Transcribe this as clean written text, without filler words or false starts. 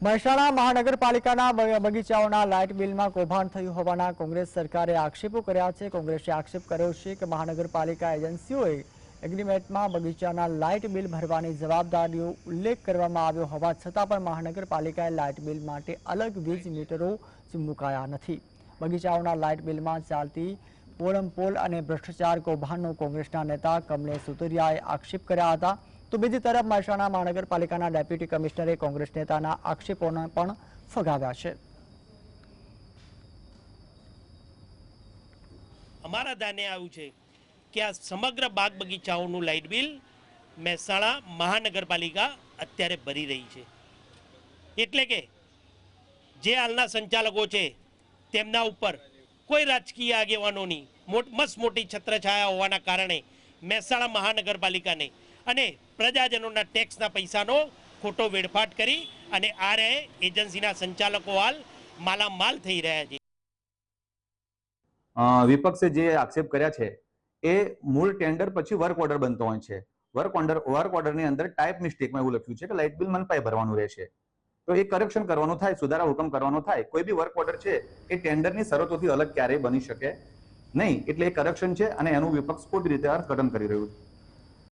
મહેસાણા મહાનગરપાલિકાના બગીચાઓના લાઇટ બિલમાં કૌભાંડ થયું હોવાના કોંગ્રેસ સરકારે આક્ષેપો કર્યા છે। કોંગ્રેસે આક્ષેપ કર્યો છે કે મહાનગરપાલિકા એજન્સીઓએ એગ્રીમેન્ટમાં બગીચાના લાઇટ બિલ ભરવાની જવાબદારીનો ઉલ્લેખ કરવામાં આવ્યો હોવા છતાં પણ મહાનગરપાલિકાએ લાઇટ બિલ માટે અલગ વીજ મીટરો મુકાયા નથી। બગીચાઓના લાઇટ બિલમાં ચાલતી પોળમપોલ અને ભ્રષ્ટાચાર કૌભાંડનો કોંગ્રેસના નેતા કમલેશ સુતરિયાએ આક્ષેપ કર્યા હતા। તો બીજી તરફ મહેસાણા મહાનગરપાલિકાના ડેપ્યુટી કમિશનરે કોંગ્રેસ નેતાના આક્ષેપોને પણ ફગાવ્યા છે। અમારા ધ્યાને આવ્યું છે કે આ સમગ્ર બાગ બગીચાઓનું લાઇટ બિલ મહેસાણા મહાનગરપાલિકા અત્યારે ભરી રહી છે। એટલે કે જે હાલના સંચાલકો છે તેમના ઉપર કોઈ રાજકીય આગેવાનોની મસ્ત મોટી છત્રછાયા હોવાના કારણે મહેસાણા મહાનગરપાલિકાને અને પ્રજાજનોના ટેક્સના પૈસાનો ખોટો વેડફાટ કરી અને આ એજન્સીના સંચાલકો હાલ માલામાલ થઈ રહ્યા છે। વિપક્ષે જે આક્ષેપ કર્યા છે એ મૂળ ટેન્ડર પછી વર્ક ઓર્ડર બનતો હોય છે। વર્ક ઓર્ડરની અંદર ટાઈપ મિસ્ટેકમાં એવું લખ્યું છે કે લાઇટ બિલ મનપાએ ભરવાનું રહેશે। તો એ કરેક્શન કરવાનું થાય, સુધારા હુકમ કરવાનો થાય। કોઈ બી વર્ક ઓર્ડર છે એ ટેન્ડરની શરતોથી અલગ ક્યારેય બની શકે નહીં, એટલે એ કરેક્શન છે અને એનું વિપક્ષ ખોટી રીતે અર્થઘટન કરી રહ્યું છે।